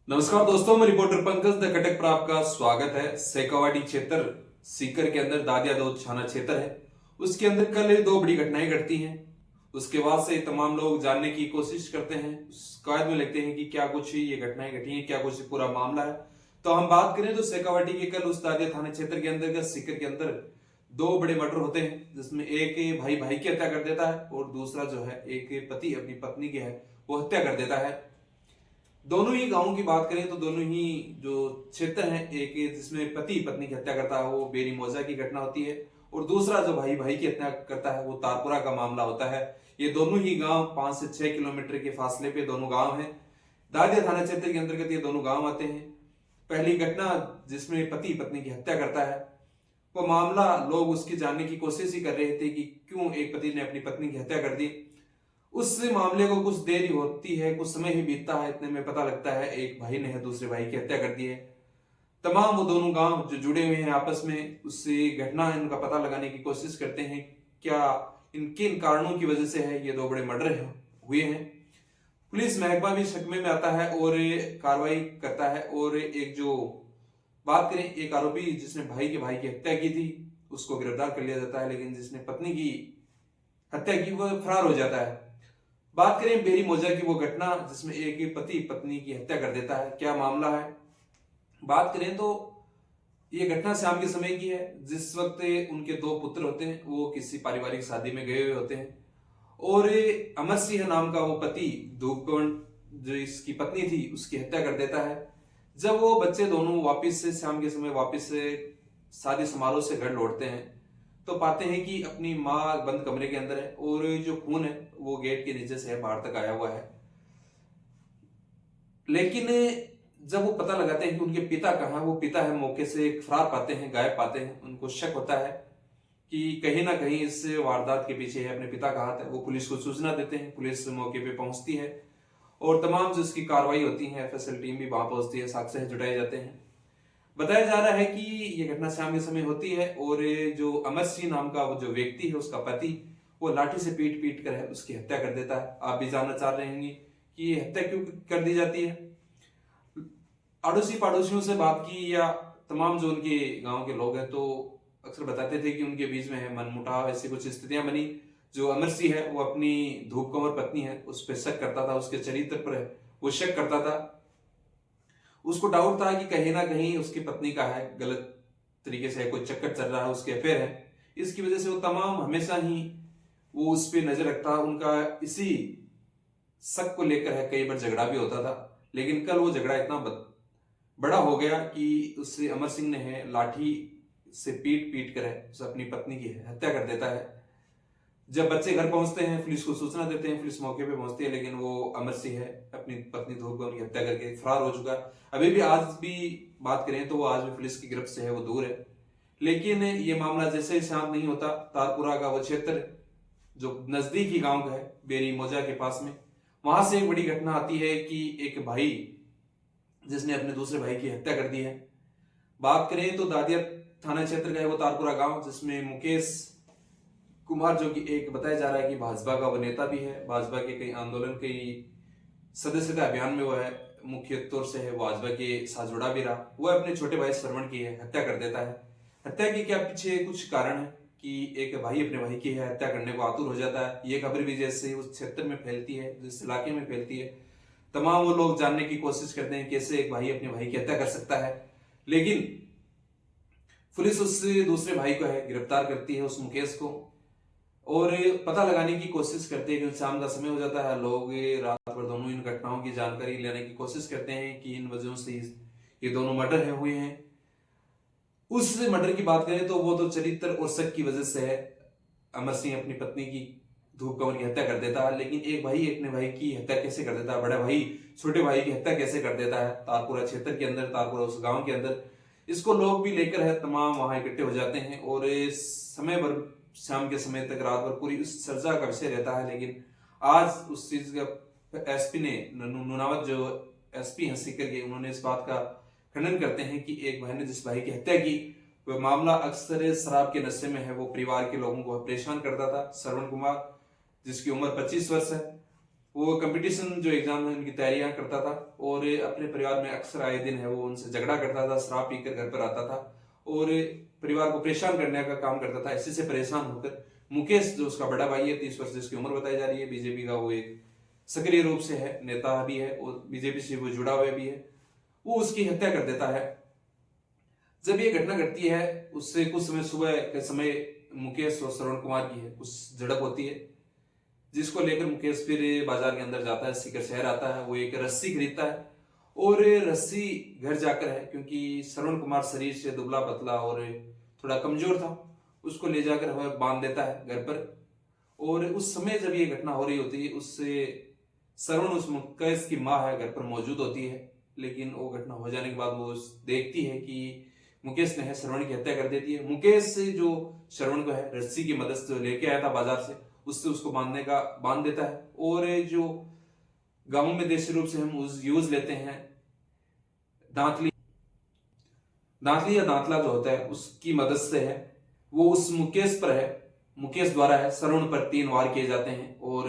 नमस्कार दोस्तों, मैं रिपोर्टर पंकज द कटक पर आपका स्वागत है। सेकावाटी क्षेत्र सीकर के अंदर दादिया दौद थाना क्षेत्र है। उसके अंदर कल दो बड़ी घटनाएं घटती हैं। उसके बाद से तमाम लोग जानने की कोशिश करते हैं, उस कायद में लिखते हैं कि क्या कुछ ये घटनाएं घटी हैं, क्या कुछ पूरा मामला है। तो हम बात करें तो सेकावाटी के कल उस दादिया थाना क्षेत्र के अंतर्गत सीकर के अंदर दो बड़े मर्डर होते हैं, जिसमें एक भाई भाई की हत्या कर देता है और दूसरा जो है एक पति अपनी पत्नी की है वो हत्या कर देता है। दोनों ही गांवों की बात करें तो दोनों ही जो क्षेत्र हैं, एक जिसमें पति पत्नी की हत्या करता है वो बेरी मौजा की घटना होती है और दूसरा जो भाई भाई की हत्या करता है वो तारपुरा का मामला होता है। ये दोनों ही गांव 5 से 6 किलोमीटर के फासले पे दोनों गांव हैं। दादिया थाना क्षेत्र के अंतर्गत ये दोनों गांव आते हैं। पहली घटना जिसमें पति पत्नी की हत्या करता है, वो मामला लोग उसकी जानने की कोशिश ही कर रहे थे कि क्यों एक पति ने अपनी पत्नी की हत्या कर दी। उस मामले को कुछ देर ही होती है, कुछ समय ही बीतता है, इतने में पता लगता है एक भाई ने दूसरे भाई की हत्या कर दी है। तमाम वो दोनों गांव जो जुड़े हुए हैं आपस में, उससे घटना इनका पता लगाने की कोशिश करते हैं, क्या इन किन कारणों की वजह से है ये दो बड़े मर्डर हुए हैं। पुलिस महकमा भी शक में आता है और कार्रवाई करता है। और एक जो बात करें, एक आरोपी जिसने भाई के भाई की हत्या की थी उसको गिरफ्तार कर लिया जाता है, लेकिन जिसने पत्नी की हत्या की वो फरार हो जाता है। बात करें बेरी मौजा की वो घटना जिसमें एक पति पत्नी की हत्या कर देता है, क्या मामला है। बात करें तो ये घटना शाम के समय की है, जिस वक्त उनके दो पुत्र होते हैं, वो किसी पारिवारिक शादी में गए हुए होते हैं और अमर सिंह नाम का वो पति धूपकवण जो इसकी पत्नी थी उसकी हत्या कर देता है। जब वो बच्चे दोनों वापिस से शाम के समय वापिस से शादी समारोह से घर लौटते हैं तो पाते हैं कि अपनी माँ बंद कमरे के अंदर है और जो खून है वो गेट के नीचे से बाहर तक आया हुआ है। लेकिन जब वो पता लगाते हैं कि उनके पिता कहाँ, वो पिता है मौके से फरार पाते हैं, गायब पाते हैं। उनको शक होता है कि कहीं ना कहीं इस वारदात के पीछे है अपने पिता का हाथ है। वो पुलिस को सूचना देते हैं, पुलिस मौके पे पहुंचती है और तमाम जो इसकी कार्रवाई होती है, एफएसएल टीम भी वहां पहुंचती है, साक्ष्य जुटाए जाते हैं। बताया जा रहा है कि ये घटना शाम के समय होती है और जो अमर सिंह नाम का वो जो व्यक्ति है उसका पति, वो लाठी से पीट पीट कर है उसकी हत्या कर देता है। आप भी जानना चाह रहे होंगे कि ये हत्या क्यों कर दी जाती है। अड़ोसी पड़ोसियों से बात की या तमाम जो उनके गांव के लोग हैं तो अक्सर बताते थे कि उनके बीच में है मनमुटाव, ऐसी कुछ स्थितियां बनी। जो अमर सिंह है वो अपनी धूप कंवर पत्नी है उस पर शक करता था, उसके चरित्र पर है वो शक करता था। उसको डाउट था कि कहीं ना कहीं उसकी पत्नी का है, गलत तरीके से कोई चक्कर चल रहा है, उसके अफेयर है। इसकी वजह से वो तमाम हमेशा ही वो उस पर नजर रखता, उनका इसी शक को लेकर है कई बार झगड़ा भी होता था। लेकिन कल वो झगड़ा इतना बड़ा हो गया कि उससे अमर सिंह ने है लाठी से पीट पीट कर है उसे अपनी पत्नी की हत्या कर देता है। जब बच्चे घर पहुंचते हैं, पुलिस को सूचना देते हैं, पुलिस मौके पे पहुंचती है, लेकिन वो अमर सिंह है अपनी पत्नी धूप की हत्या करके फरार हो चुका। अभी भी आज भी बात करें तो वो आज भी पुलिस की गिरफ्त से है वो दूर है। लेकिन ये मामला जैसे ही शांत नहीं होता, तारपुरा का वो क्षेत्र जो नजदीकी गांव है बेरी मौजा के पास में, वहां से एक बड़ी घटना आती है कि एक भाई जिसने अपने दूसरे भाई की हत्या कर दी है। बात करें तो दादिया थाना क्षेत्र का है वो तारपुरा गांव, जिसमें मुकेश कुमार जो कि एक बताया जा रहा है कि भाजपा का वो नेता भी है, भाजपा के कई आंदोलन कई सदस्यता अभियान में वो है, मुख्य तौर से है वो भाजपा के साथ जुड़ा भी रहा। वो अपने छोटे भाई श्रवण की है हत्या कर देता है। हत्या के क्या पीछे कुछ कारण है कि एक भाई अपने भाई की है हत्या करने को आतुर हो जाता है। ये खबर भी जैसे उस क्षेत्र में फैलती है, जिस इलाके में फैलती है, तमाम वो लोग जानने की कोशिश करते हैं कैसे एक भाई अपने भाई की हत्या कर सकता है। लेकिन पुलिस उस दूसरे भाई को है गिरफ्तार करती है, उस मुकेश को, और पता लगाने की कोशिश करते हैं। क्योंकि शाम का समय हो जाता है, लोग रात भर दोनों इन घटनाओं की जानकारी लेने की कोशिश करते हैं कि इन वजहों से ये दोनों मर्डर हुए हैं। उस मर्डर की बात करें तो वो तो चरित्र और शक की वजह से है। अमर सिंह अपनी पत्नी की धूप कंवर की हत्या कर देता है, लेकिन एक भाई अपने भाई की हत्या कैसे कर देता है, बड़ा भाई छोटे भाई की हत्या कैसे कर देता है तारपुरा क्षेत्र के अंदर, तारपुरा उस गांव के अंदर। इसको लोग भी लेकर है तमाम वहां इकट्ठे हो जाते हैं और इस समय भर शाम के समय तक रात भर पूरी उस चर्चा का विषय रहता है। लेकिन आज उस चीज का एसपी ने नुनावत जो एसपी हैं सीकर के, उन्होंने इस बात का खंडन करते हैं कि एक भाई ने जिस भाई की हत्या की वह मामला अक्सर शराब के नशे में है, वो परिवार के लोगों को परेशान करता था। श्रवण कुमार जिसकी उम्र 25 वर्ष है, वो कंपटीशन जो एग्जाम है उनकी तैयारियां करता था और अपने परिवार में अक्सर आए दिन है वो उनसे झगड़ा करता था, शराब पीकर घर पर आता था और परिवार को परेशान करने का काम करता था। इसी से परेशान होकर मुकेश जो उसका बड़ा भाई है, 30 वर्ष जिसकी उम्र बताई जा रही है, बीजेपी का वो एक सक्रिय रूप से है, नेता भी है और बीजेपी से वो जुड़ा हुआ भी है, वो उसकी हत्या कर देता है। जब ये घटना घटती है उससे कुछ समय सुबह के समय मुकेश और श्रवण कुमार की है कुछ झड़प होती है, जिसको लेकर मुकेश फिर बाजार के अंदर जाता है, सीकर शहर आता है, वो एक रस्सी खरीदता है और रस्सी घर जाकर है, क्योंकि श्रवण कुमार शरीर से दुबला पतला और थोड़ा कमजोर था, उसको ले जाकर हमें बांध देता है घर पर। और उस समय जब ये घटना हो रही होती है उससे श्रवण उस मुकेश की माँ है घर पर मौजूद होती है, लेकिन वो घटना हो जाने के बाद वो देखती है कि मुकेश ने है श्रवण की हत्या कर देती है। मुकेश से जो श्रवण को है रस्सी की मदद से लेके आया था बाजार से, उससे उसको बांध देता है और जो गांवों में देसी रूप से हम यूज लेते हैं दांतली या दांतला जो होता है उसकी मदद से है वो उस मुकेश पर है, मुकेश द्वारा है श्रवण पर 3 वार किए जाते हैं और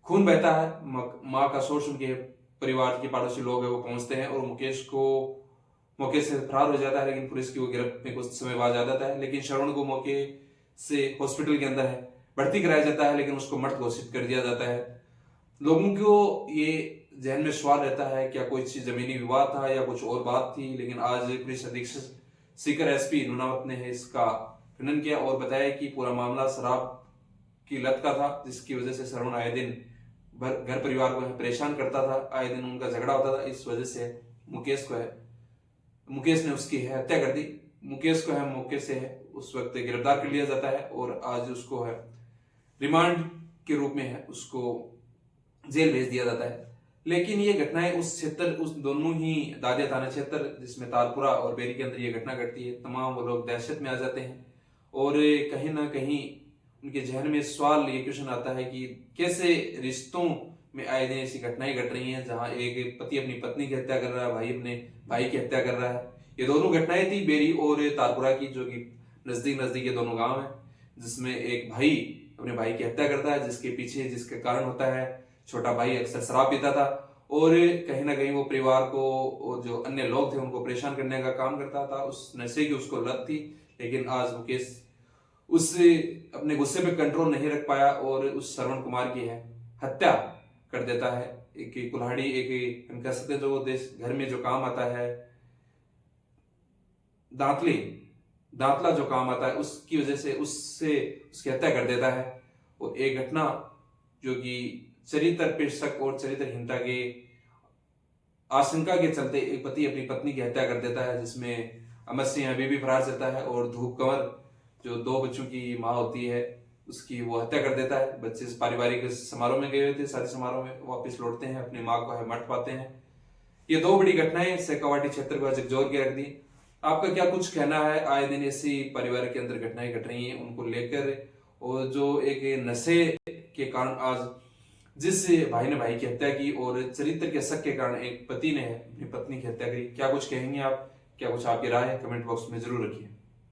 खून बहता है। माँ का शोर सुन के परिवार के पड़ोसी लोग है वो पहुंचते हैं और मुकेश को मौके से फरार हो जाता है, लेकिन पुलिस की वो गिरफ्त में कुछ समय बाद आ जाता है। लेकिन श्रवण को मौके से हॉस्पिटल के अंदर है भर्ती कराया जाता है, लेकिन उसको मृत घोषित कर दिया जाता है। लोगों को ये जहन में सवाल रहता है क्या कोई चीज जमीनी विवाद था या कुछ और बात थी, लेकिन आज पुलिस अधीक्षक सीकर एसपी नुनावत ने इसका खंडन किया और बताया कि पूरा मामला शराब की लत का था, जिसकी वजह से श्रवण आए दिन घर परिवार को परेशान करता था, आए दिन उनका झगड़ा होता था, इस वजह से मुकेश ने उसकी हत्या कर दी। मुकेश को है मौके से है उस वक्त गिरफ्तार कर लिया जाता है और आज उसको है रिमांड के रूप में है उसको जेल भेज दिया जाता है। लेकिन ये घटनाएं उस क्षेत्र, उस दोनों ही दादिया थाना क्षेत्र जिसमें तारपुरा और बेरी के अंदर ये घटना घटती है, तमाम वो लोग दहशत में आ जाते हैं और कहीं ना कहीं उनके जहन में सवाल ये क्वेश्चन आता है कि कैसे रिश्तों में आए दिन ऐसी घटनाएं घट रही हैं जहां एक पति अपनी पत्नी की हत्या कर रहा है, भाई अपने भाई की हत्या कर रहा है। ये दोनों घटनाएं थी बेरी और तारपुरा की, जो कि नजदीक ये दोनों गांव हैं, जिसमें एक भाई अपने भाई की हत्या करता है, जिसके पीछे जिसके कारण होता है छोटा भाई अक्सर शराब पीता था और कहीं ना कहीं वो परिवार को और जो अन्य लोग थे उनको परेशान करने का काम करता था, उस नशे की उसको लत थी। लेकिन आज मुकेश उससे अपने गुस्से पे कंट्रोल नहीं रख पाया और उस श्रवण कुमार की है हत्या कर देता है। एक कुल्हाड़ी, एक हम कह सकते हैं जो देश घर में जो काम आता है दांतला जो काम आता है, उसकी वजह से उसकी हत्या कर देता है। और एक घटना जो कि चरित्र पे शक और चरित्रहीनता के आशंका के चलते एक पति अपनी पत्नी की हत्या कर देता है, जिसमें अमर सिंह अभी भी फरार रहता है और धूप कंवर जो 2 बच्चों की माँ होती है उसकी वो हत्या कर देता है। बच्चे पारिवारिक समारोह में गए हुए थे, शादी समारोह में वापस लौटते हैं, अपनी माँ को मर पाते हैं। ये 2 बड़ी घटनाएं सेकावाटी क्षेत्र को झकझोर के रख दी। आपका क्या कुछ कहना है? आए दिन ऐसी परिवार के अंदर घटनाएं घट रही हैं उनको लेकर, और जो एक नशे के कारण आज जिस भाई ने भाई की हत्या की और चरित्र के शक के कारण एक पति ने अपनी पत्नी की हत्या करी, क्या कुछ कहेंगे आप? क्या कुछ आपकी राय है? कमेंट बॉक्स में जरूर रखिए।